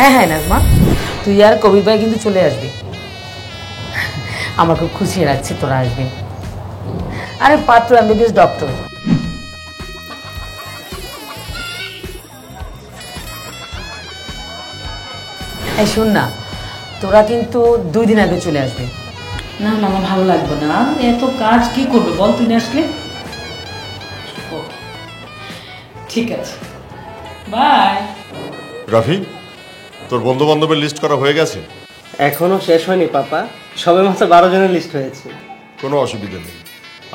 হ্যাঁ হ্যাঁ নাজমা, তুই আর কবির ভাই কিন্তু চলে আসবি। আমার খুব খুশি লাগছে তোরা আসবি। আরে পাত্র এমবিবিএস ডক্টর। এই শোন না, তোরা কিন্তু 2 দিন আগে চলে আসবি। না না, আমার ভালো লাগবে না, এত কাজ কি করবে বল তুই না আসলে। ঠিক আছে, বাই। রাফি, তোর বন্ধু বান্ধবের লিস্ট করা হয়ে গেছে? এখনো শেষ হয়নি পাপা, সবে মাত্র 12 জনের লিস্ট হয়েছে। কোনো অসুবিধা নেই।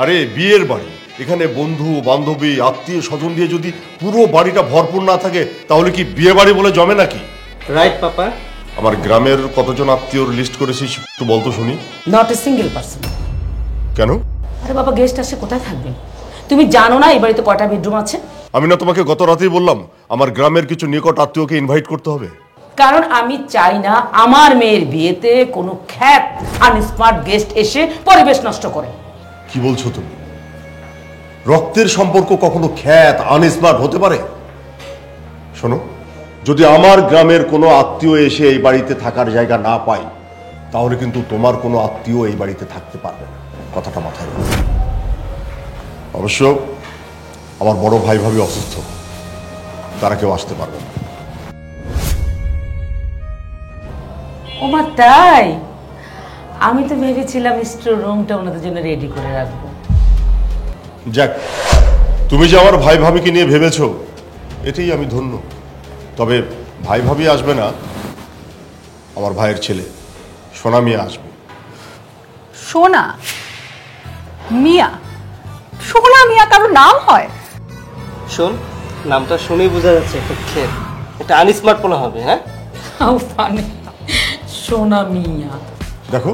আরে বিয়ের বাড়ি, এখানে বন্ধু বান্ধবী আত্মীয় স্বজন দিয়ে যদি পুরো বাড়িটা ভরপুর না থাকে তাহলে কি বিয়ে বাড়ি বলে জমে নাকি? রাইট পাপা। আমার গ্রামের কতজন আত্মীয়র লিস্ট করেছিস একটু বলতো শুনি। Not a single person. কেন? আরে বাবা, গেস্ট আসে কোথায় থাকবে? তুমি জানো না এই বাড়িতে কয়টা বেডরুম আছে? আমি না তোমাকে গত রাতেই বললাম আমার গ্রামের কিছু নিকট আত্মীয়কে ইনভাইট করতে হবে। কারণ আমি চাই না আমার মেয়ের বিয়েতে কোনো খ্যাত আনস্মার্ট গেস্ট এসে পরিবেশ নষ্ট করে। কি বলছো তুমি? রক্তের সম্পর্ক কখনো খ্যাত আনস্মার্ট হতে পারে? শোনো, যদি আমার গ্রামের কোনো আত্মীয় এসে এই বাড়িতে থাকার জায়গা না পায় তাহলে কিন্তু তোমার কোনো আত্মীয় এই বাড়িতে থাকতে পারবে না, কথাটা মাথায় রাখো। অবশ্য আমার বড় ভাই ভাবি অসুস্থ, তারা কেউ আসতে পারবে না। ওমা তাই? আমি তো ভেবেছিলাম স্টোর রুমটা ওনাদের জন্য রেডি করে রাখবো। যাক, তুমি যে আমার ভাই ভাবিকে নিয়ে ভেবেছো এটাই আমি ধন্য। তবে ভাই ভাবি আসবে না, আমার ভাইয়ের ছেলে সোনা মিয়া আসবে। সোনা মিয়া? সোনা মিয়া কারোর নাম হয়? শোন, নামটা শুনেই বোঝা যাচ্ছে একটা খেত, একটা আনস্মার্ট পোলা হবে। হ্যাঁ, সোনা মিয়া। দেখো,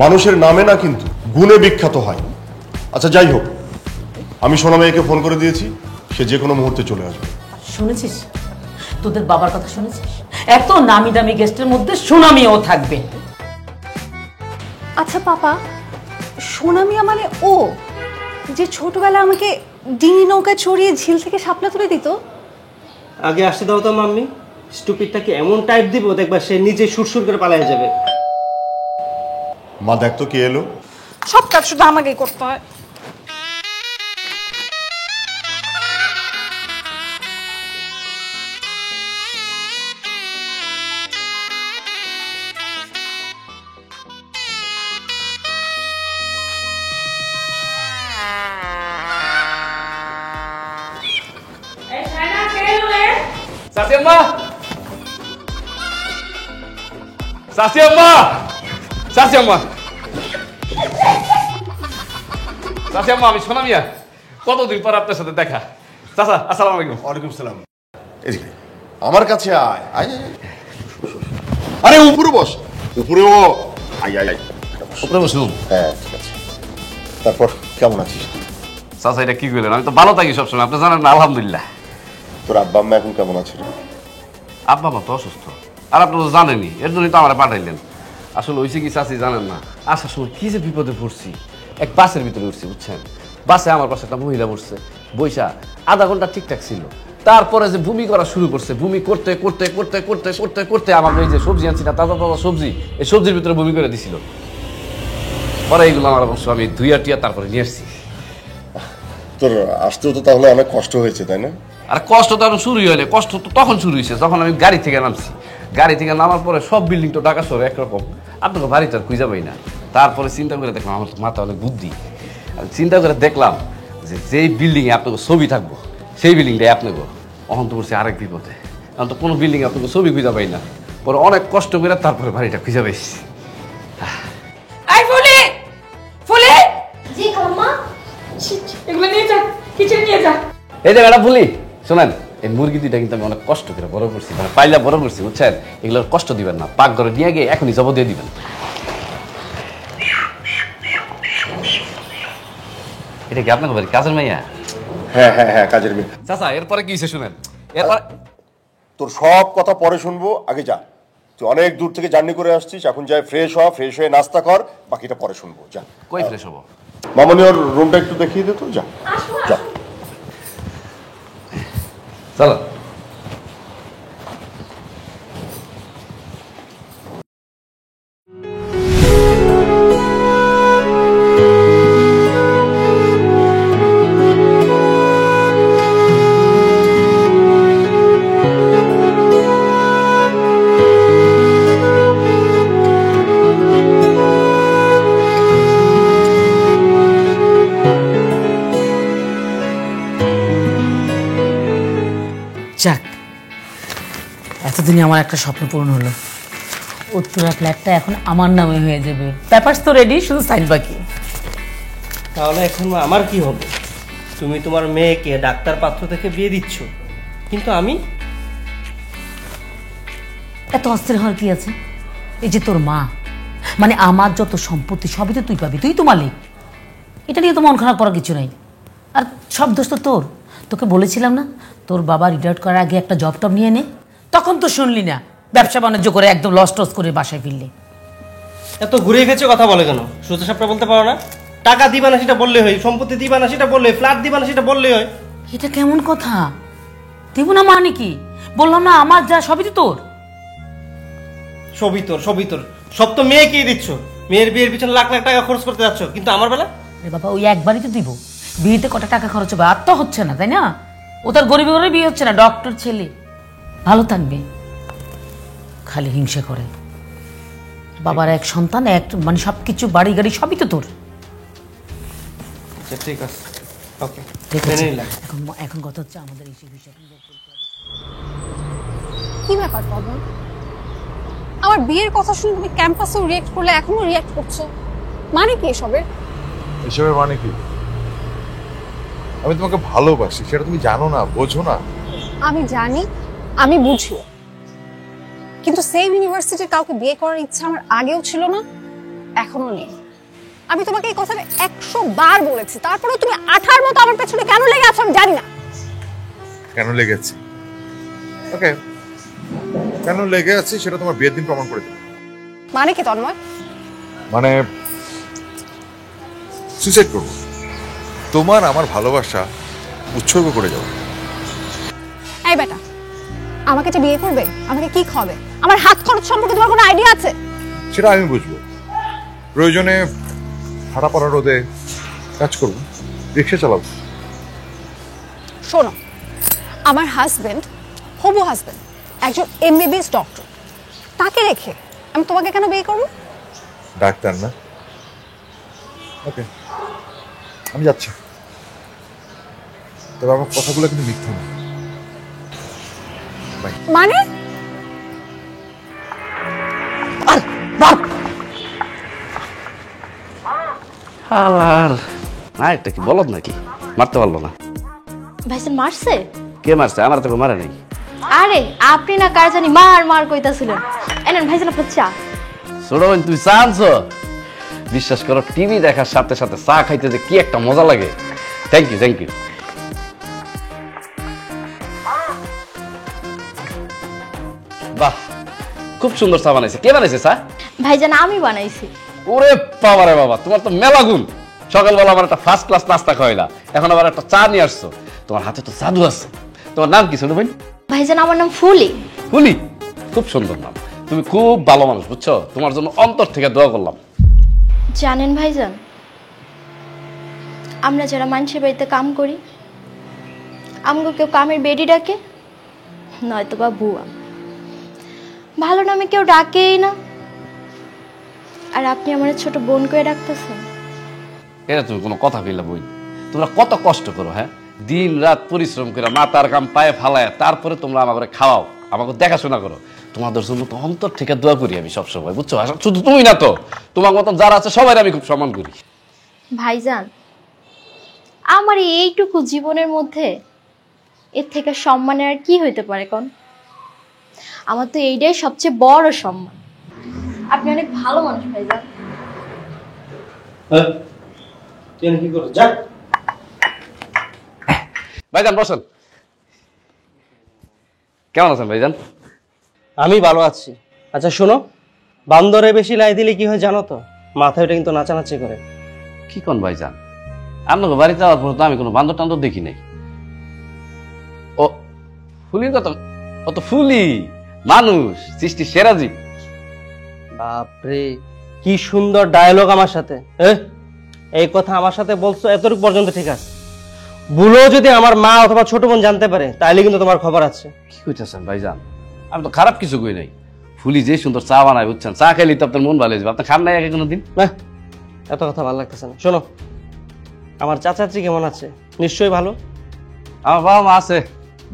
মানুষের নামে না কিন্তু গুণে বিখ্যাত হয়। আচ্ছা যাই হোক, আমি সোনা মেয়েকে ফোন করে দিয়েছি, সে যে কোনো মুহূর্তে চলে আসবে। শুনেছিস তোদের বাবার কথা? শুনেছিস এত নামি দামি গেস্টের মধ্যে সোনা মিয়াও থাকবে? আচ্ছা পাপা, সোনা মিয়া মানে ও যে ছোটবেলায় আমাকে ডিঙি নৌকায় চড়িয়ে ঝিল থেকে শাপলা তুলে দিত? আগে আসতে দাও তো মাম্মি, স্টুপিডটাকে এমন টাইপ দিব দেখবা সে নিজে সুরসুর করে পালিয়ে যাবে। মা দেখ তো কে এলো। সব কাজ শুধু আমাকেই করতে হয়। সাসিয়াম্মা, সাসিয়াম্মা, সাসিয়াম্মা, সাসিয়াম্মা, আমি সোনা মিয়া, কতদিন পর আপনার সাথে দেখা। চাচা আসসালামু আলাইকুম। ওয়ালাইকুম সালাম। এদিকে আমার কাছে আয়। আয় আরে উপরে বস। উপরেও আয় আয় আয়। উপরে বসুন। হ্যাঁ ঠিক আছে। তারপর কেমন আছিস? চাচা এটা কি করলেন? আমি তো ভালো থাকি সবসময়, আপনি জানেন না। আলহামদুলিল্লাহ। তোর আব্বা আম্মা এখন কেমন আছে? আব্বা মা তো অসুস্থ, আর আপনি তো জানেনই, এর জন্যই তো আমার পাঠাইলেন। আসলে হয়েছে কি চাচি জানেন না, আসার সময় কি যে বিপদে পড়ছি। এক বাসের ভিতরে উঠছি, বুঝছেন? বাসে আমার পাশে একটা মহিলা বসছে, বৈশা আধা ঘন্টা ঠিকঠাক ছিল। তারপরে যে বমি করা শুরু করছে, বমি করতে করতে করতে করতে করতে করতে আমার এই যে সবজি আনছি না, তাজা তাজা সবজি, এই সবজির ভিতরে বমি করে দিছিল। পরে এইগুলো আমার অবশ্য আমি ধুইয়া টুইয়া তারপরে নিয়ে আসছি। তোর আসতেও তো তাহলে অনেক কষ্ট হয়েছে, তাই না? আর কষ্ট তো আরো শুরুই হলে, কষ্ট তো তখন শুরু হয়েছে যখন আমি গাড়ি থেকে নামছি। গাড়ি থেকে নামার পরে সব বিল্ডিং তো ঢাকা শহরে একরকম, আপনাকে বাড়িতে আর খুঁজে পাই না। তারপরে চিন্তা করে দেখলাম আমার তো মাথা অনেক বুদ্ধি, চিন্তা করে দেখলাম যে যেই বিল্ডিংয়ে আপনাকে ছবি থাকবো সেই বিল্ডিংটাই আপনাকে। অহন তো করছি আরেক বিপদে, এখন তো কোনো বিল্ডিংয়ে আপনাকে ছবি খুঁজে পাই না। পরে অনেক কষ্ট করে তারপরে বাড়িটা খুঁজে পাইছি। এগুলো নিয়ে যা, কিচেনে নিয়ে যা। এই জায়গাটা ভুলি শোনেন, এই মুরগি দুইটা কিন্তু আমি অনেক কষ্ট করে বড় করছি, মানে পাইলা বড় করছি, বুঝছেন? এগুলোর কষ্ট দিবেন না, পাকঘরে নিয়ে গিয়ে এখনই জব দিয়ে দিবেন। এটা কি আপনার বাড়ি কাজের মাইয়া? হ্যাঁ হ্যাঁ হ্যাঁ, কাজের মেয়ে। চাচা এরপরে কি হয়েছে শুনেন। এরপর তোর সব কথা পরে শুনবো, আগে যা। তুই অনেক দূর থেকে জার্নি করে আসছিস, এখন যাই ফ্রেশ হ, ফ্রেশ হয়ে নাস্তা কর, বাকিটা পরে শুনবো। যা। কই ফ্রেশ হবো? মামনি ওর রুমটা একটু দেখিয়ে দে তো। যা যা। চলো। এতদিনে আমার একটা স্বপ্ন পূরণ হলো, উত্তরা ফ্ল্যাটটা এখন আমার নামে হয়ে যাবে। পেপারস তো রেডি, শুধু সাইন বাকি। তাহলে এখন আমার কি হবে? তুমি তোমার মেয়েকে ডাক্তার পাত্র থেকে বিয়ে দিচ্ছ, কিন্তু আমি এত অস্থির হওয়ার কি আছে? এই যে তোর মা, মানে আমার যত সম্পত্তি সবই তো তুই পাবি, তুই তো মালিক। এটা নিয়ে তো মন খারাপ করার কিছু নাই। আর সব দোষ তো তোর। তোকে বলেছিলাম না তোর বাবা রিটায়ার করার আগে একটা জব টব নিয়ে নে, তখন তো শুনলি না, ব্যবসা বাণিজ্য করে একদম লস টস করে বাসায় ফিরলি। এত ঘুরে গেছে কথা বলে কেন? সোজা সাপটা বলতে পারো না? টাকা দিবা না সেটা বললে হয়, সম্পত্তি দিবা না সেটা বললে হয়, ফ্ল্যাট দিবা না সেটা বললে হয়। এটা কেমন কথা? দেব না মানে কি? বললাম না আমার যা সবই তো তোর। সবই তোর, সবই তোর, সব তো মেয়েকেই দিচ্ছ। মেয়ের বিয়ের পিছনে লাখ লাখ টাকা খরচ করতে যাচ্ছ, কিন্তু আমার বেলা আরে বাবা, ওই একবারই তো দিব। বিয়েতে কত টাকা খরচ হবে? আর তো হচ্ছে না, তাই না? ও তার গরিব ঘরে বিয়ে হচ্ছে না, ডক্টর ছেলে, ভালো থাকবে। খালি হিংসা করে। বাবার এক সন্তান, এক মানে সবকিছু, বাড়ি গাড়ি সবই তো তোর। আচ্ছা ঠিক আছে, ওকে, ঠিক মেনে আছে। নিলাম। এখন কথা হচ্ছে আমাদের এই বিষয়। কি ব্যাপার পবন? আমার বিয়ের কথা শুনে তুমি ক্যাম্পাসেও রিয়েক্ট করলে, এখনো রিয়েক্ট করছো, মানে কি এসবের? এসবের মানে কি? আমি তোমাকে ভালোবাসি, সেটা তুমি জানো না, বোঝো না? আমি জানি, আমি বুঝি, কিন্তু সেম ইউনিভার্সিটির কাউকে বিয়ে করার ইচ্ছা আমার আগেও ছিল না, এখনো নেই। আমি তোমাকে এই কথাটা 100 বার বলেছি, তারপরেও তুমি আঠার মতো আমার পেছনে কেন লেগে আছো আমি জানি না। কেন লেগেছি? ওকে, কেন লেগে আছি সেটা তোমার বিয়ের দিন প্রমাণ করে দেবে। মানে কি তন্ময়? মানে সুইসাইড করবো, তোমার আমার ভালোবাসা উৎসর্গ করে যাবো। এই বেটা, আমাকে যে বিয়ে করবে, আমাকে কি খাবে, আমার হাত খরচ সম্পর্কে তোমার কোনো আইডিয়া আছে? সেটা আমি বুঝবো, প্রয়োজনে ভাড়া পড়া রোদে কাজ করবো, রিক্সা চালাবো। শোনো, আমার হাজবেন্ড, হবু হাজবেন্ড, একজন এমবিবিএস ডক্টর, তাকে রেখে আমি তোমাকে কেন বিয়ে করবো? ডাক্তার না? ওকে, আমি যাচ্ছি, তবে আমার কথাগুলো কিন্তু মিথ্যা না। মানে আর না, একটা কি বলদ নাকি? মারতে পারলো না। ভাইজান মারছে? কে মারছে? আমার তো কেউ মারে নাই। আরে আপনি না কার জানি মার মার কইতাছিলেন। এনেন ভাইজান আপনার চা। ছোট বোন, তুমি চা আনছো? বিশ্বাস করো, টিভি দেখার সাথে সাথে চা খাইতে যে কি একটা মজা লাগে। Thank you, thank you. বাহ, খুব সুন্দর চা বানাইছে। কে বানাইছে চা? ভাইজান আমি বানাইছি। ওরে বাবা রে বাবা, তোমার তো মেলা গুণ। সকালবেলা আমার একটা ফার্স্ট ক্লাস নাস্তা খাওয়াইলা, এখন আবার একটা চা নিয়ে আসছো। তোমার হাতে তো জাদু আছে। তোমার নাম কি ছোট বোন? ভাইজান আমার নাম ফুলি। ফুলি? খুব সুন্দর নাম। তুমি খুব ভালো মানুষ, বুঝছো? তোমার জন্য অন্তর থেকে দোয়া করলাম। জানেন ভাইজান, আমরা যারা মানুষের বাড়িতে কাম করি, আমগো কেউ কামের বেডি ডাকে, নয়তো বা বুয়া, ভালো নামে কেউ ডাকেই না। আর আপনি আমার ছোট বোন করে ডাকতেছেন। এটা তুমি কোনো কথা কইলা বই? তোমরা কত কষ্ট করো, হ্যাঁ, দিন রাত পরিশ্রম করে মাথার কাম পায়ে ফালায়, তারপরে তোমরা আমাকে খাওয়াও, আমাকে দেখাশোনা করো। তোমাদের জন্য তো অন্তর থেকে দোয়া করি আমি সবসময়, বুঝছো? শুধু তুমি না তো, তোমার মতন যারা আছে সবাই আমি খুব সম্মান করি। ভাইজান, আমার এইটুকু জীবনের মধ্যে এর থেকে সম্মানের আর কি হইতে পারে কোন? আমার তো এইটাই সবচেয়ে বড় সম্মান। আপনি অনেক ভালো মানুষ ভাইজান। তুই কি করছিস? যা। ভাইজান বসেন। কেমন আছেন ভাইজান? আমি ভালো আছি। আচ্ছা শোনো, বান্দরে বেশি লাই দিলে কি হয় জানো তো? মাথায় ওটা কিন্তু নাচানাচি করে। কি কোন ভাইজান? আপনাকে বাড়িতে যাওয়ার পর তো আমি কোনো বান্দর টান্দর দেখি নাই। ও ফুলির কথা? ও তো ফুলি মানুষ, সৃষ্টি সেরা জীব। বাপরে, কি সুন্দর ডায়লগ আমার সাথে। এই কথা আমার সাথে বলছো এতটুকু পর্যন্ত ঠিক আছে। ভুলো যদি আমার মা অথবা ছোট বোন জানতে পারে, তাইলে কিন্তু তোমার খবর আছে। কি কইতেছেন ভাইজান? আমি তো খারাপ কিছু কই নাই। ফুলি যে সুন্দর চা বানায়, বুঝছেন? চা খাইলে তো আপনার মন ভালো হয়ে যাবে। আপনি খান নাই আগে কোনোদিন? এত কথা ভালো লাগতেছে না। শোনো, আমার চাচাচি কেমন আছে? নিশ্চয়ই ভালো। আমার বাবা মা আছে,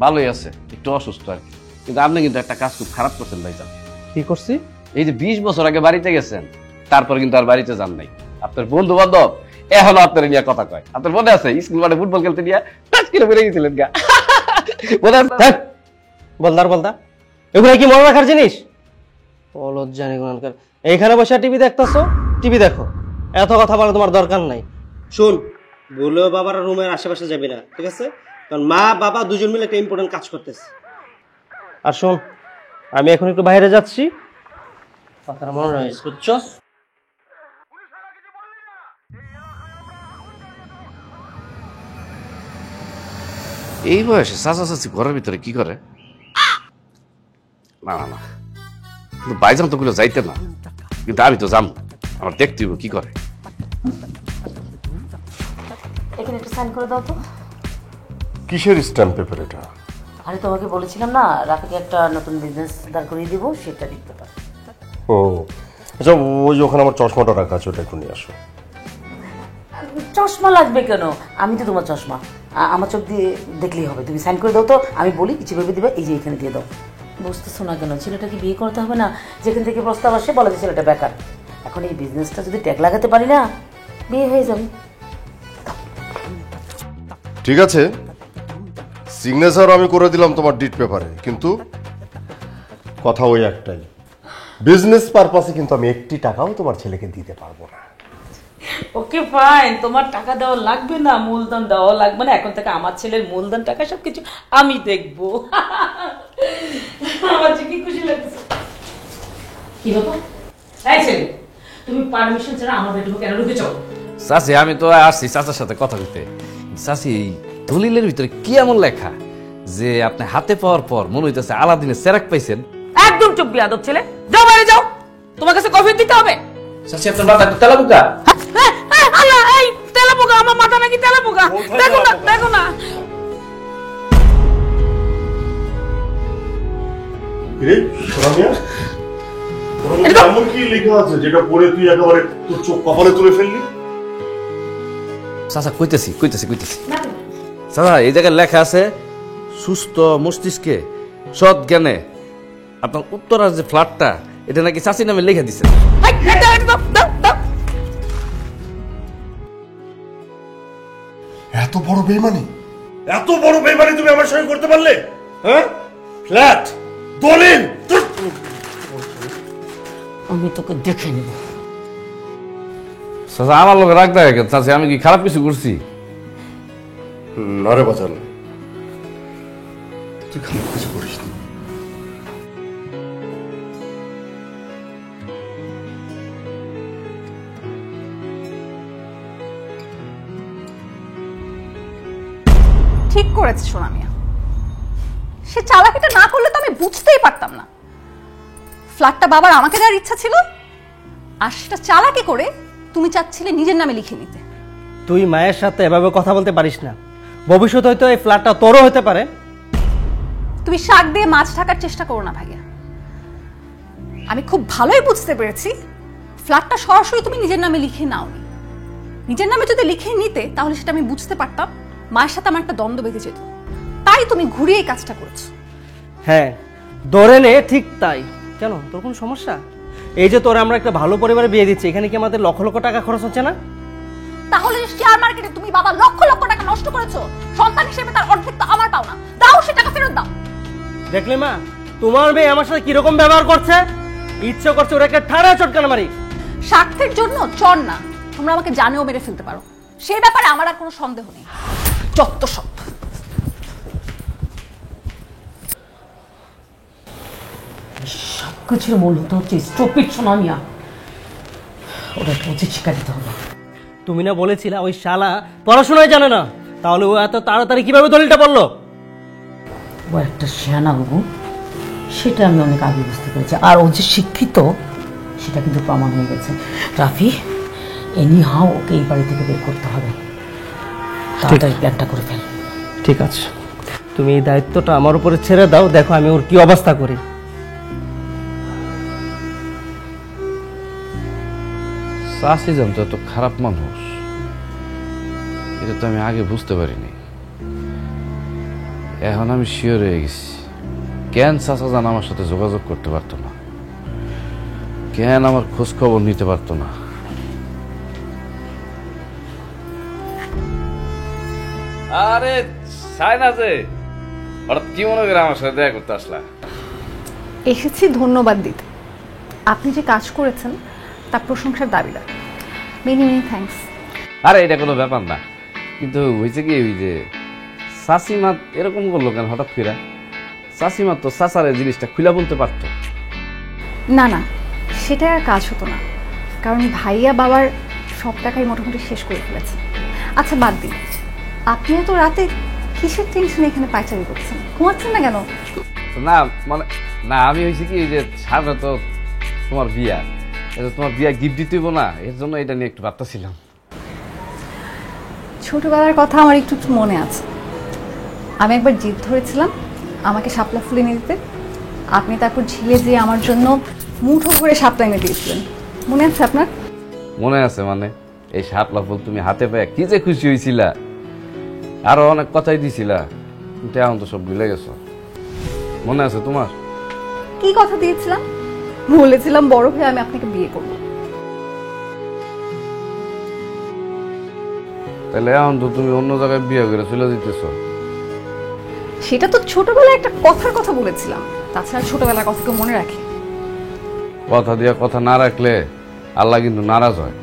ভালোই আছে, একটু অসুস্থ আর কি। কিন্তু আপনি কিন্তু একটা কাজ খুব খারাপ করছেন ভাইজান। কি করছি? এই যে 20 বছর আগে বাড়িতে গেছেন, তারপর কিন্তু আর বাড়িতে যান নাই। আপনার বন্ধু বান্ধব এখনো আপনার নিয়ে কথা কয়। আপনার মনে আছে স্কুল মাঠে ফুটবল খেলতে নিয়ে টাচ করে বেড়ে গেছিলেন গা? মনে আছে? বলদা এগুলো কি মনে রাখার জিনিস? অলজ্জানি গুণানকার। এইখানে বসে টিভি দেখতেছো, টিভি দেখো, এত কথা বলার তোমার দরকার নাই। শুন, বলেও বাবার রুমের আশেপাশে যাবি না, ঠিক আছে? কারণ মা বাবা দুজন মিলে একটা ইম্পর্টেন্ট কাজ করতেছে। আর শোন, আমি এখন একটু বাইরে যাচ্ছি, কথাটা মনে রাখিস, বুঝছো? এই বয়সে চাচা চাচি ঘরের ভিতরে কি করে? না না না, কিন্তু বাইজান তো গুলো যাইতে না, কিন্তু আমি তো যাবো, আমার দেখতে হইব কি করে। এখানে একটু সাইন করে দাও তো। কিসের স্ট্যাম্প পেপার এটা? আরে তোমাকে বলেছিলাম না, রাফিকে একটা নতুন বিজনেস দাঁড় করিয়ে দিব, সেটা দিতে পারো। ও আচ্ছা, ওই যে ওখানে আমার চশমাটা রাখা আছে, ওটা একটু নিয়ে আসো। চশমা লাগবে কেন? আমি তো তোমার চশমা, আমার চোখ দিয়ে দেখলেই হবে। তুমি সাইন করে দাও তো, আমি বলি কিছু ভেবে দিবে। এই যে এখানে দিয়ে দাও। বুঝতেছো না কেন? ছেলেটাকে বিয়ে করতে হবে না, যেখান থেকে প্রস্তাব আসে বলা যে ছেলেটা বেকার। এখন এই বিজনেসটা যদি ট্যাগ লাগাতে পারি না, বিয়ে হয়ে যাবে। ঠিক আছে, সিগনেচার আমি করে দিলাম তোমার ডিড পেপারে, কিন্তু কথা ওই একটাই, বিজনেস পারপাসে কিন্তু আমি একটি টাকাও তোমার ছেলেকে দিতে পারবো না। ওকে ফাইন, তোমার টাকা দেওয়া লাগবে না, মূলধন দেওয়া লাগবে না। এখন থেকে আমার ছেলের মূলধন টাকা সবকিছু আমি দেখবো। আমার যে কি খুশি লাগছে। কি ব্যাপার? এই ছেলে, তুমি পারমিশন ছাড়া আমার বেডরুমে কেন ঢুকেছো? চাচি আমি তো আসছি চাচার সাথে কথা বলতে। চাচি, দলিলের ভিতরে কি এমন লেখা যে আপনি হাতে পাওয়ার পর মনে হইতেছে আলাদিনের চেরাক পাইছেন? একদম চুপ বিয়াদব ছেলে, যাও বাইরে যাও, তোমার কাছে কফি দিতে হবে। চাচি আপনার মাথা একটু তেলা বুকা। আল্লাহ, এই তেলা পোকা, আমার মাথা নাকি তেলা পোকা? দেখো না, দেখো না। রে সোনামিয়া, এমন কি লেখা আছে যেটা পড়ে তুই একেবারে তোর চোখ কপালে তুলে ফেললি? চাচা কইতেছি চাচা, এই জায়গায় লেখা আছে সুস্থ মস্তিষ্কে সৎ জ্ঞানে আপনার উত্তরার যে ফ্ল্যাটটা, এটা নাকি চাচি নামে লিখে দিছে। এত বড় বেইমানি, এত বড় বেইমানি তুমি আমার সঙ্গে করতে পারলে? হ্যাঁ, ফ্ল্যাট, দলিল, আমি তোকে দেখে নেব। চাচা আমার লোক রাখতে হয় কেন? চাচি আমি কি খারাপ কিছু করছি? না রে বাজান, তুই খারাপ কিছু করিস না। ঠিক করেছে সোনামিয়া, সে চালাকিটা না করলে তো আমি বুঝতেই পারতাম না। ফ্ল্যাটটা বাবার আমাকে দেওয়ার ইচ্ছা ছিল, আর সেটা চালাকি করে তুমি চাচ্ছিলে নিজের নামে লিখে নিতে। তুই মায়ের সাথে এভাবে কথা বলতে পারিস না। ভবিষ্যৎ হয়তো এই ফ্ল্যাটটা তোরও হতে পারে। তুমি শাক দিয়ে মাছ ঢাকার চেষ্টা করো না ভাইয়া। আমি খুব ভালোই বুঝতে পেরেছি ফ্ল্যাটটা সরাসরি তুমি নিজের নামে লিখে নাওনি। নিজের নামে যদি লিখে নিতে তাহলে সেটা আমি বুঝতে পারতাম, মায়ের সাথে আমার একটা দ্বন্দ্ব বেঁধে যেত। তাই তুমি ঘুরিয়ে এই কাজটা করেছো। হ্যাঁ, ধরে নে, ঠিক তাই। কেন, তোর কোনো সমস্যা? এই যে তোর আমরা একটা ভালো পরিবারে বিয়ে দিচ্ছি, এখানে কি আমাদের লক্ষ লক্ষ টাকা খরচ হচ্ছে না? তাহলে শেয়ার মার্কেটে তুমি বাবা লক্ষ লক্ষ টাকা নষ্ট করেছো, সন্তান হিসেবে তার অর্ধেক তো আমার পাও না। দাও সে টাকা ফেরত দাও। দেখলে মা, তোমার মেয়ে আমার সাথে কিরকম ব্যবহার করছে। ইচ্ছে করছে ওরা একটা ঠাড়া চটকানা মারি। স্বার্থের জন্য চর না, তোমরা আমাকে জানেও মেরে ফেলতে পারো, সেই ব্যাপারে আমার আর কোনো সন্দেহ নেই। যত সব সবকিছুর মূল হতে হচ্ছে স্টুপিড সোনামিয়া। ওটা একটা উচিত শিক্ষা দিতে হবে। তুমি না বলেছিলা ওই শালা পড়াশোনায় জানে না, তাহলে ও এত তাড়াতাড়ি কিভাবে দলিলটা বললো? ও একটা শেয়ানা বাবু, সেটা আমি অনেক আগে বুঝতে পেরেছি। আর ও যে শিক্ষিত সেটা কিন্তু প্রমাণ হয়ে গেছে। রাফি, এনি হাও ওকে এই বাড়ি থেকে বের করতে হবে। তাড়াতাড়ি প্ল্যানটা করে ফেল। ঠিক আছে, তুমি এই দায়িত্বটা আমার উপরে ছেড়ে দাও, দেখো আমি ওর কি অবস্থা করি। চাচি যান তো এত খারাপ মানুষ, এটা তো আমি আগে বুঝতে পারিনি। এখন আমি শিওর হয়ে গেছি কেন চাচা জান আমার সাথে যোগাযোগ করতে পারতো না, কেন আমার খোঁজ খবর নিতে পারতো না? আরে সাইনা যে হঠাৎ কি মনে করে আমার সাথে দেখা করতে আসলা? এসেছি ধন্যবাদ দিতে। আপনি যে কাজ করেছেন তার প্রশংসার দাবিদার। Many many thanks. আরে এটা কোনো ব্যাপার না, কিন্তু হয়েছে কি ওই যে চাষিমা এরকম করলো কেন হঠাৎ ফিরা? চাষিমা তো চাচারে জিনিসটা খুলে বলতে পারতো। না না, সেটা আর কাজ হতো না, কারণ ভাইয়া বাবার সব টাকাই মোটামুটি শেষ করে ফেলেছে। আচ্ছা বাদ দিন, আপনিও তো রাতে কিসের টেনশন এখানে পায়চারি করছেন? ঘুমাচ্ছেন না কেন? না মানে না, আমি হয়েছে কি যে সামনে তো তোমার বিয়া, তোমার বিয়া গিফট দিতে হইব না, এর জন্য এটা নিয়ে একটু ভাবতেছিলাম। ছোটবেলার কথা আমার একটু একটু মনে আছে। আমি একবার জিদ ধরেছিলাম আমাকে শাপলা ফুল এনে দিতে। আপনি তারপর ঝিলে যেয়ে আমার জন্য মুঠো করে শাপলা এনে দিয়েছিলেন, মনে আছে আপনার? মনে আছে মানে, এই শাপলা ফুল তুমি হাতে পেয়ে কি যে খুশি হয়েছিলা, আরো অনেক কথাই দিছিলা, কিন্তু এখন তো সব ভুলে গেছো। মনে আছে তোমার? কি কথা দিয়েছিলাম? বলেছিলাম বড় হয়ে আমি আপনাকে বিয়ে করব। তাহলে এখন তো তুমি অন্য জায়গায় বিয়ে করে চলে যেতেছো। সেটা তো ছোটবেলায় একটা কথার কথা বলেছিলাম, তাছাড়া ছোটবেলার কথা কেউ মনে রাখে? কথা দিয়ে কথা না রাখলে আল্লাহ কিন্তু নারাজ হয়।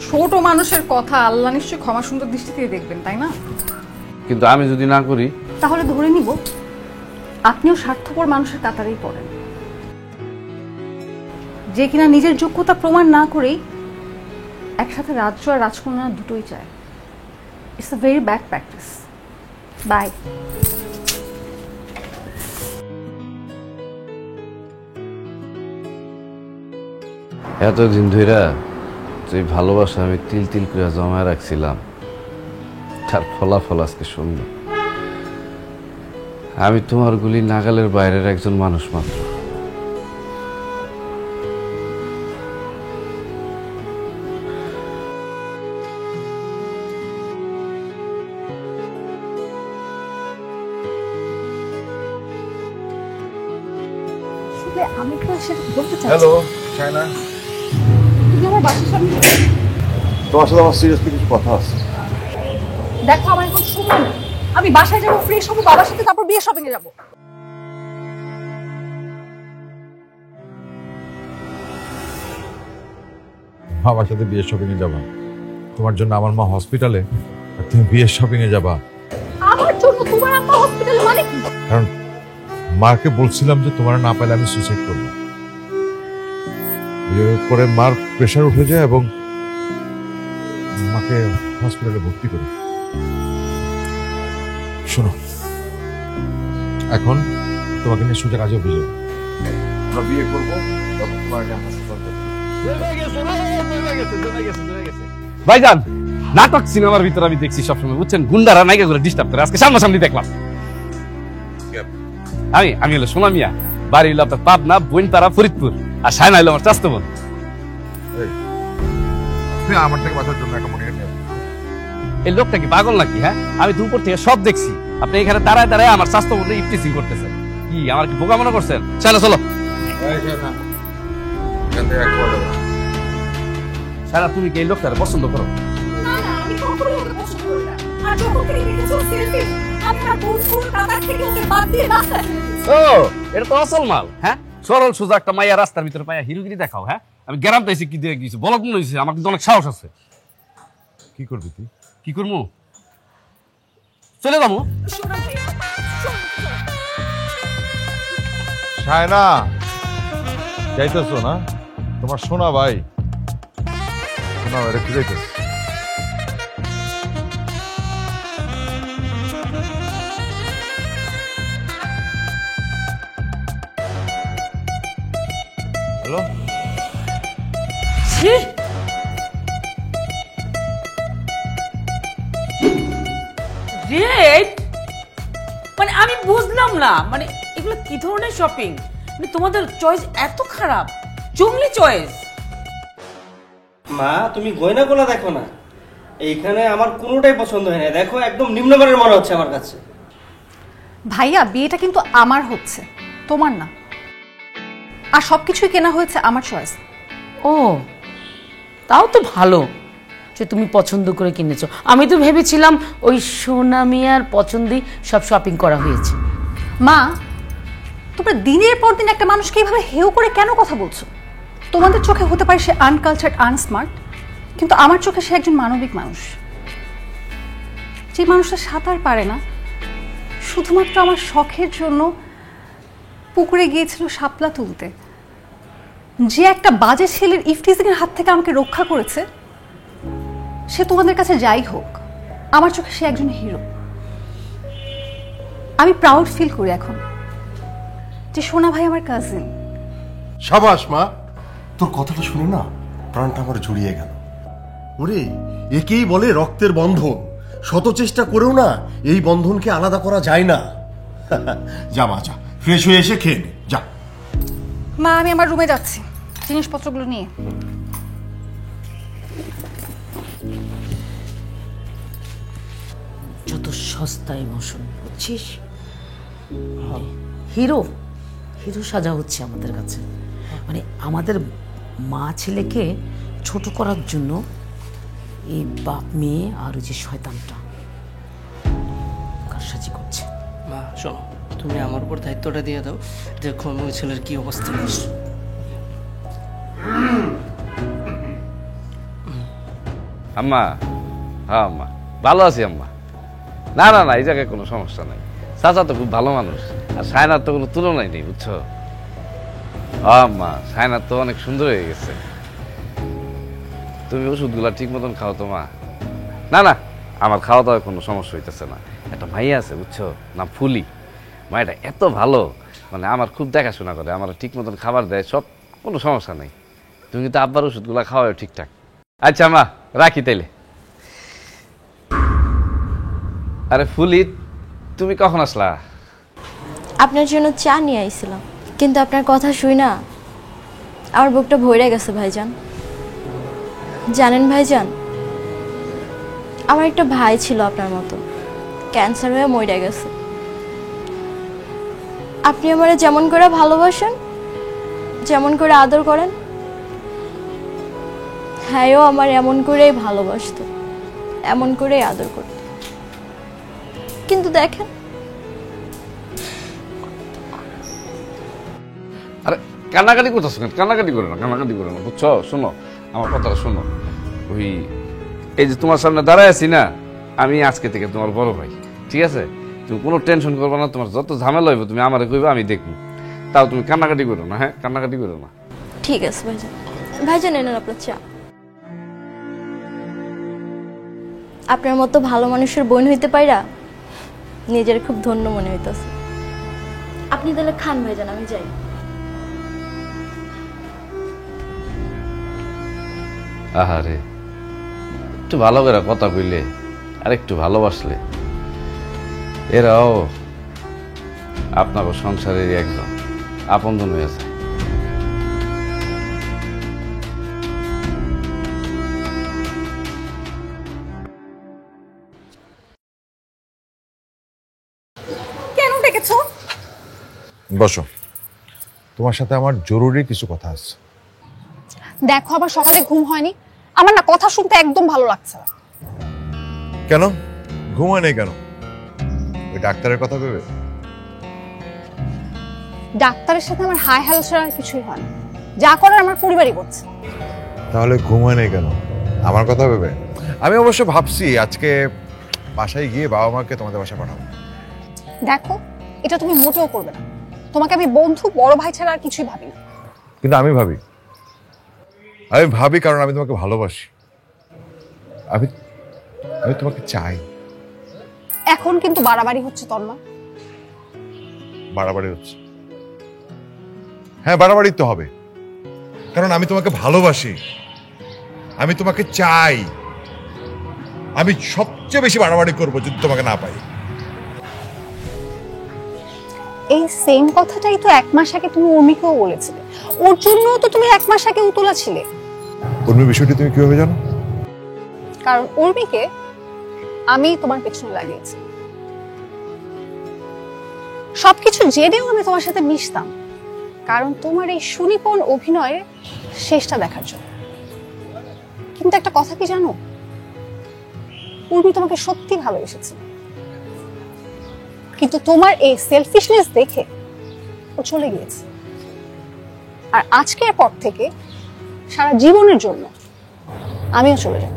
ছোট মানুষের কথা আল্লাহ নিশ্চয়ই ক্ষমা সুন্দর দৃষ্টিতে দেখবেন, তাই না? কিন্তু আমি যদি না করি? তাহলে ধরে নিব আপনিও স্বার্থপর মানুষের কাতারেই পড়েন, যে কিনা নিজের যোগ্যতা প্রমাণ না করেই একসাথে রাজ্য আর রাজকন্যা দুটোই চায়। It's a very bad practice. Bye. এতদিন ধইরা যে ভালোবাসা আমি তিল তিল করে জমায় রাখছিলাম, তার ফলাফল আজকে শুনল। আমি তোমার গুলি নাগালের বাইরের একজন মানুষ মাত্র। আমি তো সেটা বলতে চাই। হ্যালো চায়না, তুমি আমার বাসার সামনে তোমার সাথে আমার সিরিয়াসলি কিছু কথা আছে। দেখো, আমার এখন সময় নেই। আমি বাসায় যাবো, ফ্রেশ হবো, বাবার সাথে, তারপর বিয়ে শপিং এ যাবো। আমার সাথে বিয়ের শপিং এ যাবা? তোমার জন্য আমার মা হসপিটালে, আর তুমি বিয়ের শপিং এ যাবা? আমার জন্য তোমার আম্মা হসপিটালে মানে কি? কারণ মাকে বলছিলাম যে তোমার না পেলে আমি সুইসাইড করবো। পরে মার প্রেশার উঠে যায় এবং মাকে হসপিটালে ভর্তি করি। শোনো, এখন তোমাকে নিয়ে সোজা কাজে অভিযোগ বিয়ে করবো। ভাইজান, নাটক সিনেমার ভিতরে আমি দেখছি সবসময়, বুঝছেন, গুন্ডারা নায়িকা করে ডিস্টার্ব করে। আজকে সামনাসামনি দেখলাম। আমি হলো সোনা মিয়া, বাড়ি হলো আপনার পাবনা, বইনপাড়া, ফরিদপুর, আর সায়না হলো আমার চাস্তো বোন। আমার থেকে বাঁচার জন্য একটা মনে নিয়ে এই লোকটা কি পাগল নাকি? হ্যাঁ, আমি দুপুর থেকে সব দেখছি। আপনি এখানে দাঁড়ায় দাঁড়ায় আমার স্বাস্থ্য বোন ইফটিসিং করতেছেন। কি আমার কি বোকা মনে করছেন? চলো চলো সারা, তুমি কি এই লোকটারে পছন্দ করো? না না, আমি কখনো ওকে পছন্দ করি না। আর যখন থেকে দেখেছো সেলফি, আপনার বন্ধুর কাতার থেকে ওকে বাদ দিয়ে রাস্তায় ফেলে দিয়েছো। ও, এটা তো আসল মাল। হ্যাঁ, সরল সোজা একটা মাইয়া রাস্তার ভিতরে পাইয়া হিরোগিরি দেখাও। হ্যাঁ, আমি গ্যারাম পাইছি কি দিয়ে গেছি, বলক মনে হয়েছে। আমার কিন্তু অনেক সাহস আছে। কি করবি তুই? কি করবো? চলে যাবো। সায়না, যাইতেছো না? তোমার সোনা ভাই, সোনা ভাই রেখে যাইতেছে। হ্যালো, রেট মানে আমি বুঝলাম না, মানে এগুলো কি ধরনের শপিং? মানে তোমাদের চয়েস এত খারাপ, জঙ্গলি চয়েস। মা, তুমি গয়নাগুলো দেখো না, এইখানে আমার কোনোটাই পছন্দ হয় না। দেখো, একদম নিম্নমানের মনে হচ্ছে আমার কাছে। ভাইয়া বিয়েটা কিন্তু আমার হচ্ছে, তোমার না। আর সবকিছুই কেনা হয়েছে আমার চয়েস। ও, তাও তো ভালো যে তুমি পছন্দ করে কিনেছো। আমি তো ভেবেছিলাম ওই সোনা মিয়ার পছন্দেই সব শপিং করা হয়েছে। মা, তোমরা দিনের পর দিন একটা মানুষকে এইভাবে হেউ করে কেন কথা বলছো? তোমাদের চোখে হতে পারে সে আনকালচার্ড, আনস্মার্ট, কিন্তু আমার চোখে সে একজন মানবিক মানুষ। যে মানুষটা সাঁতার পারে না, শুধুমাত্র আমার শখের জন্য পুকুরে গিয়েছিল শাপলা তুলতে, যে একটা বাজে ছেলের ইফটিজিং এর হাত থেকে আমাকে রক্ষা করেছে, সে তোমাদের কাছে যাই হোক, আমার চোখে সে একজন হিরো। আমি প্রাউড ফিল করি এখন যে সোনা ভাই আমার কাজিন। সাবাস মা, তোর কথাটা শুনে না প্রাণটা আমার জুড়িয়ে গেল। ওরে, একেই বলে রক্তের বন্ধন। শত চেষ্টা করেও না এই বন্ধনকে আলাদা করা যায় না। যা মা, যা ফ্রেশ হয়ে এসে খেয়ে নে, যা। মা, আমি আমার রুমে যাচ্ছি জিনিসপত্রগুলো নিয়ে। যত সস্তা ইমোশন, বুঝছিস? হিরো হিরো সাজা হচ্ছে আমাদের কাছে। মানে আমাদের মা ছেলেকে ছোট করার জন্য এই বাপ মেয়ে আর ওই যে শয়তানটা কারসাজি করছে। মা শোনো, তুমি আমার উপর দায়িত্বটা দিয়ে দাও, দেখো ওই ছেলের কি অবস্থা। আম্মা, হ্যাঁ আম্মা, ভালো আছি আম্মা। না না না, এই জায়গায় কোনো সমস্যা নাই। চাচা তো খুব ভালো মানুষ, আর সায়নার তো কোনো তুলনাই নেই, বুঝছো? আম্মা, সায়নার তো অনেক সুন্দর হয়ে গেছে। তুমি ওষুধগুলা ঠিক মতন খাও তো মা। না না, আমার খাওয়া দাওয়ায় কোনো সমস্যা হইতেছে না। একটা মাইয়া আছে, বুঝছো, নাম ফুলি। মায়েরা এত ভালো, মানে আমার খুব দেখাশোনা করে, আমার ঠিক মতন খাবার দেয়, সব কোনো সমস্যা নেই। তুমি কিন্তু আব্বার ওষুধগুলা খাওয়াও ঠিকঠাক। আচ্ছা মা, রাখি তাইলে। আরে ফুলি, তুমি কখন আসলা? আপনার জন্য চা নিয়ে আইছিলাম, কিন্তু আপনার কথা শুই না আমার বুকটা ভরে গেছে ভাইজান। জানেন ভাইজান, আমার একটা ভাই ছিল আপনার মতো, ক্যান্সার হয়ে মরে গেছে। আপনি আমারে যেমন করে ভালোবাসেন, যেমন করে আদর করেন, হ্যাঁও আমার এমন করেই ভালোবাসতো, এমন করেই আদর করত। কিন্তু দেখেন, আরে কান্নাকাটি করতেছো কেন? কান্নাকাটি করো না, কান্নাকাটি করো না, বুঝছো? শোনো আমার কথাটা শোনো। ওই এই যে তোমার সামনে দাঁড়ায় আছি না, আমি আজকে থেকে তোমার বড় ভাই, ঠিক আছে? তুমি কোনো টেনশন করবে না, তোমার যত ঝামেলা হইব তুমি আমারে কইবে, আমি দেখবো। তাও তুমি কান্নাকাটি করো না, হ্যাঁ? কান্নাকাটি করো না। ঠিক আছে ভাইজান। ভাইজান এনেন আপনার চা। আপনার মতো ভালো মানুষের বোন হইতে পাইরা নিজের খুব ধন্য মনে হইতেছে। আপনি তাহলে খান ভাইজান, আমি যাই। আহারে, একটু ভালো করে কথা কইলে আর একটু ভালোবাসলে এরাও আপনার সংসারের একজন আপনজন হয়ে যায়। কেন ডেকেছো? বসো, তোমার সাথে আমার জরুরি কিছু কথা আছে। দেখো, আমার সকালে ঘুম হয়নি, আমার না কথা শুনতে একদম ভালো লাগছে না। কেন ঘুম হয় নাই কেন? ওই ডাক্তারের কথা ভেবে? ডাক্তারের সাথে আমার হাই হ্যালো ছাড়া আর কিছুই হয় না, যা করার আমার পরিবারই করছে। তাহলে ঘুম হয় নাই কেন? আমার কথা ভেবে? আমি অবশ্য ভাবছি আজকে বাসায় গিয়ে বাবা মাকে তোমাদের বাসায় পাঠাবো। দেখো, এটা তুমি মোটেও করবে না। তোমাকে আমি বন্ধু, বড় ভাই ছাড়া আর কিছুই ভাবি না। কিন্তু আমি ভাবি কারণ আমি তোমাকে ভালোবাসি। আমি তোমাকে চাই। এখন কিন্তু বাড়াবাড়ি হচ্ছে তন্ময়। বাড়াবাড়ি হচ্ছে? হ্যাঁ, বাড়াবাড়ি তো হবে, কারণ আমি তোমাকে ভালোবাসি, আমি তোমাকে চাই। আমি সবচেয়ে বেশি বাড়াবাড়ি করবো যদি তোমাকে না পাই। এই সেম কথাটাই তো 1 মাস আগে তুমি উর্মিকেও বলেছিলে। ওর জন্য তো তুমি 1 মাস আগে উতলা ছিলে। উর্মির বিষয়টি তুমি কিভাবে জানো? কারণ উর্মিকে আমি তোমার পেছনে লাগিয়েছি। সবকিছু জেনেও আমি তোমার সাথে মিশতাম, কারণ তোমার এই সুনিপুণ অভিনয়ের শেষটা দেখার জন্য। কিন্তু একটা কথা কি জানো, উর্মি তোমাকে সত্যি ভালোবেসেছে, কিন্তু তোমার এই সেলফিশনেস দেখে ও চলে গিয়েছে। আর আজকের পর থেকে সারা জীবনের জন্য আমিও চলে যাব।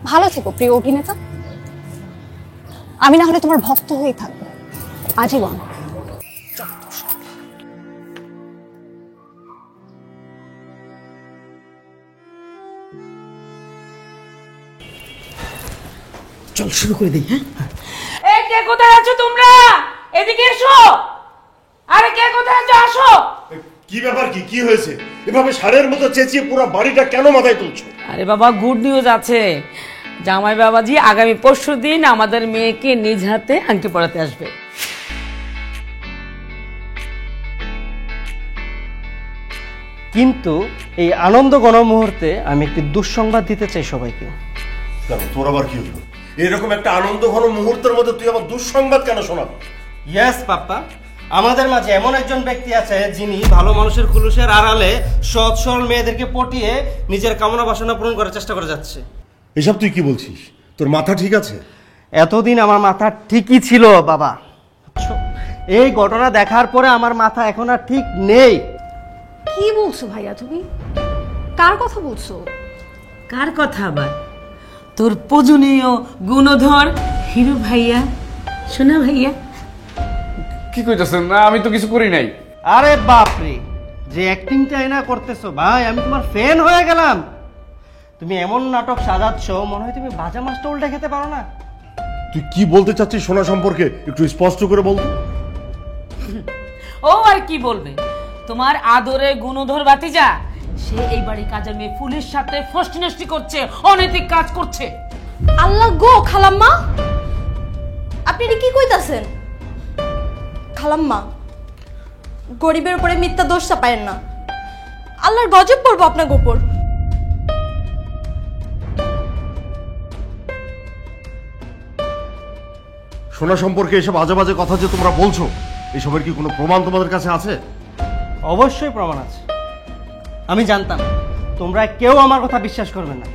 ভালো থেকো প্রিয় অভিনেতা, আমি না হলে তোমার ভক্ত হয়েই থাকবো আজীবন। চল শুরু করে দিই। হ্যাঁ, এই কে কোথায় আছো তোমরা? এদিকে এসো। আরে কে কোথায় আছো, আসো। কি ব্যাপার, কি হয়েছে? এভাবে ষাঁড়ের মতো চেঁচিয়ে পুরো বাড়িটা কেন মাথায় তুলছো? আরে বাবা, গুড নিউজ আছে। জামাই বাবাজি আগামী পরশুদিন আমাদের মেয়েকে নিজ হাতে আংটি পরাতে আসবে। কিন্তু এই আনন্দ ঘন মুহূর্তে আমি একটি দুঃসংবাদ দিতে চাই সবাইকে। কেন, তোর আবার কি হলো? এরকম একটা আনন্দ ঘন মুহূর্তের মধ্যে তুই আবার দুঃসংবাদ কেন শোনাবি? ইয়েস পাপ্পা, আমাদের মাঝে এমন একজন ব্যক্তি আছে যিনি ভালো মানুষের খুলুসের আড়ালে সৎ সরল মেয়েদেরকে পটিয়ে নিজের কামনা বাসনা পূরণ করার চেষ্টা করে যাচ্ছে। এসব তুই কি বলছিস? তোর মাথা ঠিক আছে? এতদিন আমার মাথা ঠিকই ছিল বাবা, এই ঘটনা দেখার পরে আমার মাথা এখন আর ঠিক নেই। কি বলছো ভাইয়া তুমি? কার কথা বলছো? কার কথা আবার? তোর পূজনীয় গুণধর হিরু ভাইয়া, শোনা ভাইয়া। কি কইতাছেন? না, আমি তো কিছু করি নাই। আরে বাপরে, যে অ্যাক্টিংটাই না করতেছো ভাই, আমি তোমার ফ্যান হয়ে গেলাম। তুমি এমন নাটক সাজাচ্ছ মনে হয় তুমি ভাজা মাছটা উল্টে খেতে পারো না। তুই কি বলতে চাচ্ছিস সোনা সম্পর্কে একটু স্পষ্ট করে বল। ও আর কি বলবে, তোমার আদরে গুণধর ভাতিজা সে এই বাড়ি কাজের মেয়ে ফুলের সাথে ফষ্টি নষ্টি করছে, অনৈতিক কাজ করছে। আল্লাহ গো খালাম্মা, আপনি এটা কি কইতাছেন? খালাম্মা, গরিবের উপরে মিথ্যা দোষ চাপায়েন না, আল্লাহর গজব পড়বো আপনার গোপর। সোনা সম্পর্কে এসব আজে বাজে কথা যে তোমরা বলছো, এসবের কি কোনো প্রমাণ তোমাদের কাছে আছে? অবশ্যই প্রমাণ আছে। আমি জানতাম তোমরা কেউ আমার কথা বিশ্বাস করবে না,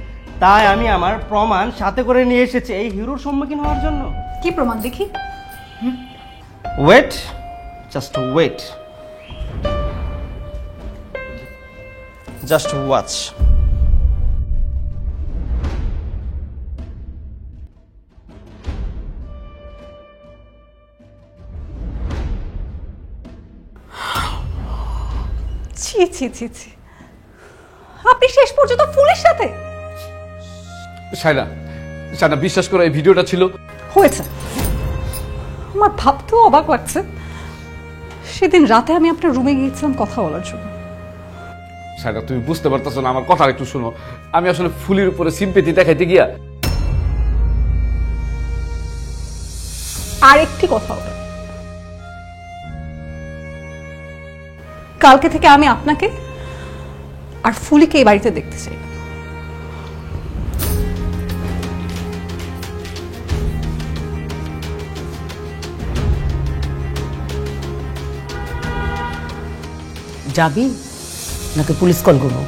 তাই আমি আমার প্রমাণ সাথে করে নিয়ে এসেছি এই হিরোর সম্মুখীন হওয়ার জন্য। কি প্রমাণ দেখি? Wait, just wait, just watch. ছি ছি ছি ছি, আপনি শেষ পর্যন্ত ফুলের সাথে? সায়না বিশ্বাস করো, এই ভিডিওটা ছিল। হয়েছে, আমার ভাবতেও অবাক লাগছে। সেদিন রাতে আমি আপনার রুমে গিয়েছিলাম কথা বলার জন্য। সায়না, তুমি বুঝতে পারতেছো না, আমার কথা একটু শোনো। আমি আসলে ফুলের উপরে সিম্পেথি দেখাইতে গিয়া আরেকটি কথা হবে, কালকে থেকে আমি আপনাকে আর ফুলিকে এই বাড়িতে দেখতে চাই। যাবি নাকি পুলিশ কল করবো?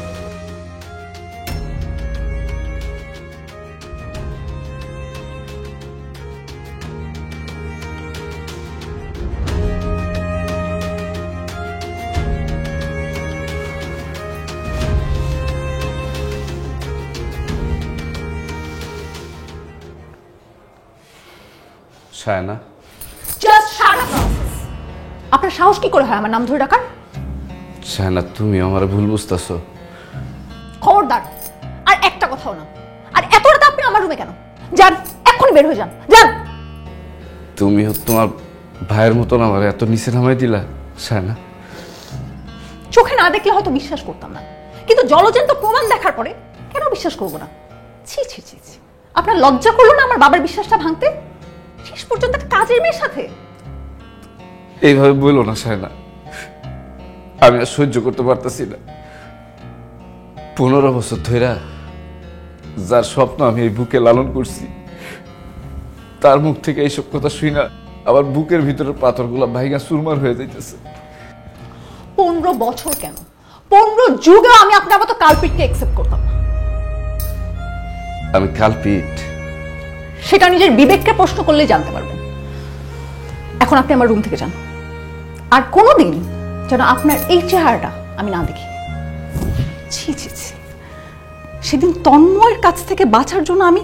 Sayna, just shut up. আপনার সাহস কি করে হয় আমার নাম ধরে ডাকার? সায়না, তুমি আমার ভুল বুঝতেছো। খবরদার, আর একটা কথাও না। আর এত রাতে আপনি আমার রুমে কেন? যান, এক্ষুনি বের হয়ে যান, যান। তুমি তোমার ভাইয়ের মতন আমার এত নিচে নামাই দিলা সায়না। চোখে না দেখলে হয়তো বিশ্বাস করতাম না, কিন্তু জলজন্ত প্রমাণ দেখার পরে কেন বিশ্বাস করবো না? ছি ছি ছি ছি, আপনার লজ্জা করলো না আমার বাবার বিশ্বাসটা ভাঙতে? শেষ পর্যন্ত একটা কাজের মেয়ের সাথে। এইভাবে বলো না সায়না, আমি আর সহ্য করতে পারতেছি না। 15 বছর ধইরা যার স্বপ্ন আমি এই বুকে লালন করছি, তার মুখ থেকে এইসব কথা শুই না আমার বুকের ভিতরের পাথরগুলো ভাইগা চুরমার হয়ে যাইতেছে। 15 বছর কেন, 15 যুগে আমি আপনার মতো কালপিটকে একসেপ্ট করতাম না। আমি কালপিট? সেটা নিজের বিবেককে প্রশ্ন করলে জানতে পারবেন। এখন আপনি আমার রুম থেকে যান, আর কোনোদিন যেন আপনার এই চেহারাটা আমি না দেখি। ছি ছি ছি, সেদিন তন্ময়ের কাছ থেকে বাঁচার জন্য আমি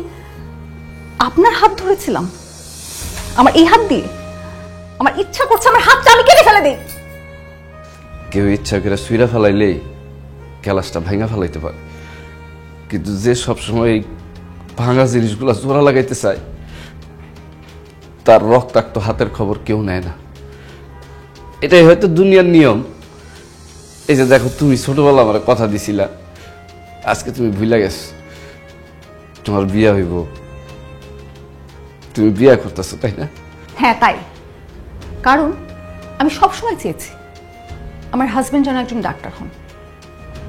আপনার হাত ধরেছিলাম, আমার এই হাত দিয়ে। আমার ইচ্ছা করছে আমার হাতটা আমি কেটে ফেলে দিই। কেউ ইচ্ছা করে সুইরা ফেলাইলেই ক্যালাসটা ভাঙা ফেলাইতে পারে, কিন্তু যে সবসময় এই ভাঙা জিনিসগুলো জোড়া লাগাইতে চায় তার রক্তাক্ত হাতের খবর কেউ নেয় না। এটাই হয়তো দুনিয়ার নিয়ম। এই যে দেখো, তুমি ছোটবেলা আমার কথা দিছিলা, আজকে তুমি ভুলে গেছ তোমার বিয়া হইব, তুমি বিয়া করতেছো, তাই না? হ্যাঁ তাই, কারণ আমি সবসময় চেয়েছি আমার হাজবেন্ড যেন একজন ডাক্তার হন,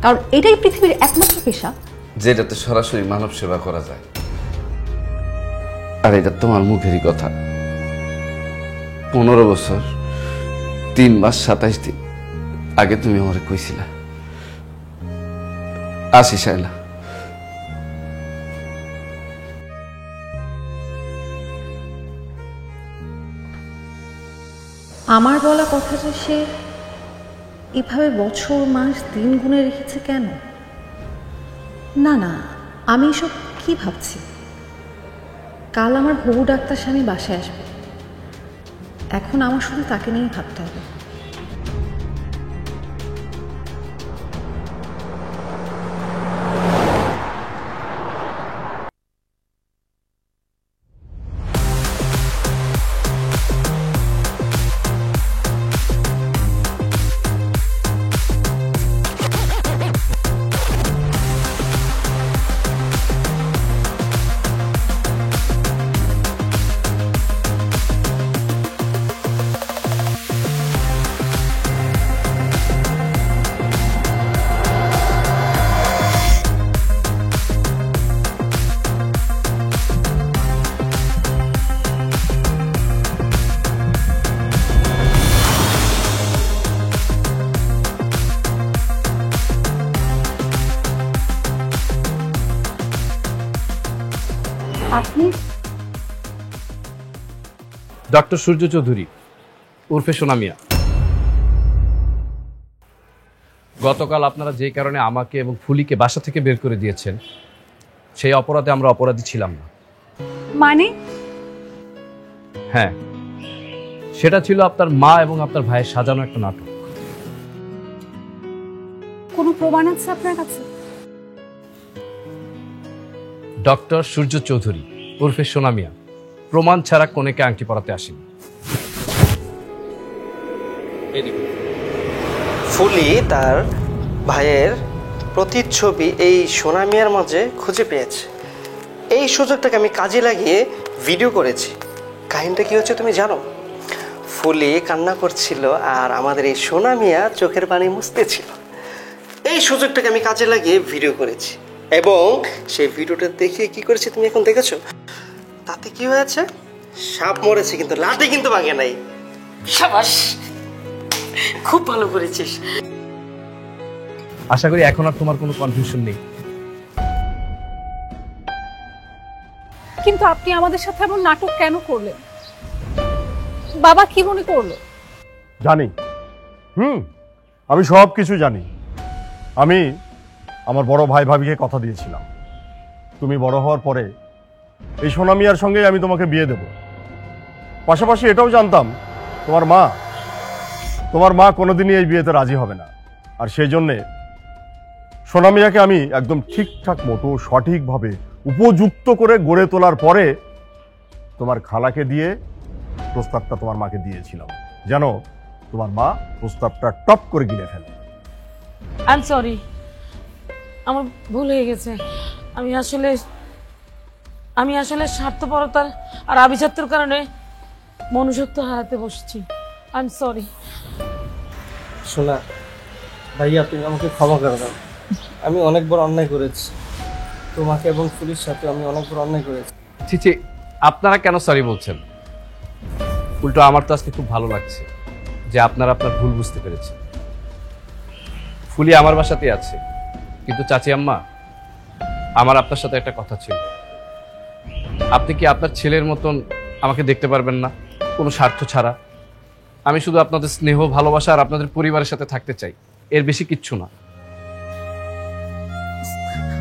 কারণ এটাই পৃথিবীর একমাত্র পেশা যেটাতে সরাসরি মানব সেবা করা যায়। আর এটা তোমার মুখেরই কথা। 15 বছর 3 মাস 27 দিন আগে তুমি আমারে কইছিলা আসি শাইলা। আমার বলা কথাটা সে এভাবে বছর মাস দিন গুণে রেখেছে কেন? না না, আমি এসব কি ভাবছি? কাল আমার হবু ডাক্তার স্বামী বাসায় আসবে, এখন আমার শুধু তাকে নিয়েই ভাবতে হবে। আপনি ডক্টর সূর্য চৌধুরী উর্ফে সোনা মিয়া। গতকাল আপনারা যে কারণে আমাকে এবং ফুলিকে বাসা থেকে বের করে দিয়েছেন, সেই অপরাধে আমরা অপরাধী ছিলাম না। মানে? হ্যাঁ, সেটা ছিল আপনার মা এবং আপনার ভাইয়ের সাজানো একটা নাটক। কোনো প্রমাণ আছে আপনার কাছে? ডক্টর সূর্য চৌধুরী উর্ফে সোনা মিয়া প্রমাণ ছাড়া কনেকে আংটি পরাতে আসেনি। ফুলি তার ভাইয়ের প্রতিচ্ছবি এই সোনা মিয়ার মাঝে খুঁজে পেয়েছে। এই সুযোগটাকে আমি কাজে লাগিয়ে ভিডিও করেছি। কাহিনীটা কি হচ্ছে তুমি জানো? ফুলি কান্না করছিল আর আমাদের এই সোনা মিয়া চোখের পানি মুছতেছিল। এই সুযোগটাকে আমি কাজে লাগিয়ে ভিডিও করেছি এবং সেই ভিডিওটা দেখে কি করেছি তুমি এখন দেখেছো? তাতে কি হয়েছে? সাপ মরেছে কিন্তু লাঠি কিন্তু ভাঙে নাই। সাবাস, খুব ভালো করেছিস। আশা করি এখন আর তোমার কোনো কনফিউশন নেই। কিন্তু আপনি আমাদের সাথে এমন নাটক কেন করলেন? বাবা কি মনে করলো? জানি, আমি সব কিছু জানি। আমি আমার বড় ভাই ভাবিকে কথা দিয়েছিলাম, তুমি বড় হওয়ার পরে এই সোনা মিয়ার সঙ্গে আমি তোমাকে বিয়ে দেব। পাশাপাশি এটাও জানতাম তোমার মা কোনোদিনই এই বিয়েতে রাজি হবে না, আর সেই জন্যে সোনা মিয়াকে আমি একদম ঠিকঠাক মতো সঠিকভাবে উপযুক্ত করে গড়ে তোলার পরে তোমার খালাকে দিয়ে প্রস্তাবটা তোমার মাকে দিয়েছিলাম, যেন তোমার মা প্রস্তাবটা টপ করে গিলে ফেলে। আই এম সরি, আমার ভুল হয়ে গেছে। আমি আসলে স্বার্থপরতার আর আভিজাত্যের কারণে মনুষ্যত্ব হারাতে বসছি। I am sorry. শোনা ভাইয়া, তুমি আমাকে ক্ষমা করে দাও। আমি অনেক বড় অন্যায় করেছি, তোমাকে এবং ফুলির সাথে আমি অনেক বড় অন্যায় করেছি। ছি ছি, আপনারা কেন সরি বলছেন? উল্টো আমার তো আজকে খুব ভালো লাগছে যে আপনারা আপনার ভুল বুঝতে পেরেছেন। ফুলি আমার বাসাতেই আছে, কিন্তু চাচি আম্মা, আমার আপনার সাথে একটা কথা ছিল। আপনি কি আপনার ছেলের মতন আমাকে দেখতে পারবেন না, কোনো স্বার্থ ছাড়া? আমি শুধু আপনাদের স্নেহ, ভালোবাসা আর আপনাদের পরিবারের সাথে থাকতে চাই, এর বেশি কিচ্ছু না।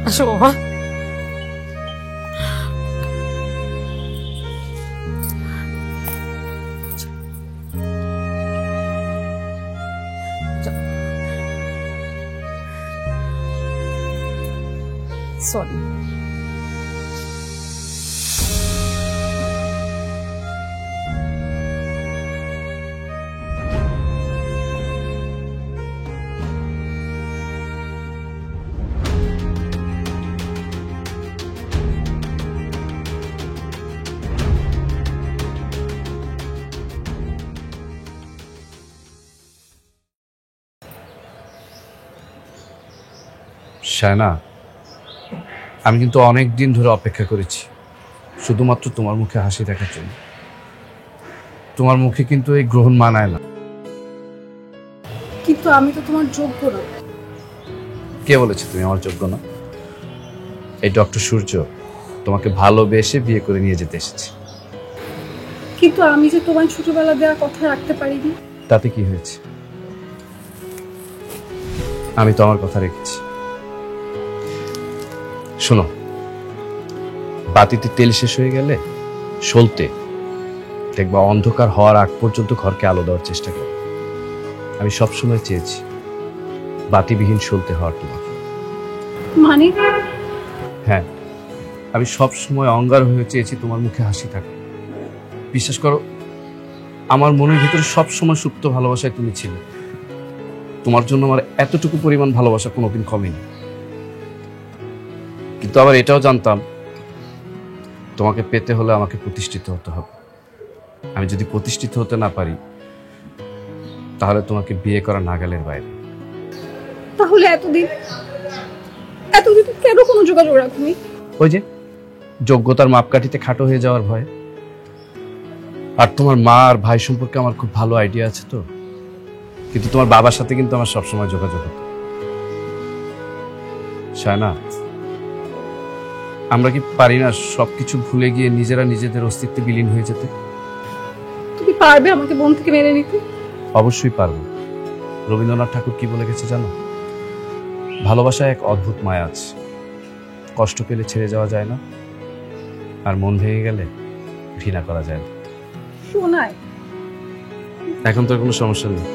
আসো বাবা। সরি। শায়না, আমি কিন্তু অনেক দিন ধরে অপেক্ষা করেছি শুধুমাত্র তোমার মুখে হাসি দেখার জন্য। তোমার মুখে কিন্তু এই গ্রহণ মানায় না। কিন্তু আমি তো তোমার যোগ্য না। কে বলেছে তুমি আমার যোগ্য না? এই ডক্টর সূর্য তোমাকে ভালোবেসে বিয়ে করে নিয়ে যেতে এসেছে। কিন্তু আমি যে তোমার ছোটবেলা দেওয়া কথা রাখতে পারিনি। তাতে কি হয়েছে? আমি তো আমার কথা রেখেছি। শোনো, বাতিতে তেল শেষ হয়ে গেলে সলতে দেখবা অন্ধকার হওয়ার আগ পর্যন্ত ঘরকে আলো দেওয়ার চেষ্টা করো। আমি সবসময় চেয়েছি বাতিবিহীন সলতে হওয়ার তোমার। মানে? হ্যাঁ, আমি সবসময় অঙ্গার হয়ে চেয়েছি তোমার মুখে হাসি থাকে। বিশ্বাস করো, আমার মনের ভিতরে সবসময় সুপ্ত ভালোবাসায় তুমি ছিলে। তোমার জন্য আমার এতটুকু পরিমাণ ভালোবাসা কোনোদিন কমেনি। কিন্তু আবার এটাও জানতাম তোমাকে পেতে হলে আমাকে প্রতিষ্ঠিত হতে হবে। আমি যদি প্রতিষ্ঠিত হতে না পারি তাহলে তোমাকে বিয়ে করা নাগালের বাইরে। তাহলে এতদিন কেন কোনো যোগাযোগ রাখুনি? ওই যে যোগ্যতার মাপকাঠিতে খাটো হয়ে যাওয়ার ভয়। আর তোমার মা আর ভাই সম্পর্কে আমার খুব ভালো আইডিয়া আছে তো, কিন্তু তোমার বাবার সাথে কিন্তু আমার সবসময় যোগাযোগ হতো। শায়না, আমরা কি পারি না সবকিছু ভুলে গিয়ে নিজেরা নিজেদের অস্তিত্বে বিলীন হয়ে যেতে? তুমি পারবে আমাকে মন থেকে মেনে নিতে? অবশ্যই পারবো। রবীন্দ্রনাথ ঠাকুর কি বলে গেছে জানো? ভালোবাসায় এক অদ্ভুত মায়া আছে, কষ্ট পেলে ছেড়ে যাওয়া যায় না, আর মন ভেঙে গেলে ঘৃণা করা যায় না। শোনায় এখন তো কোনো সমস্যা নেই।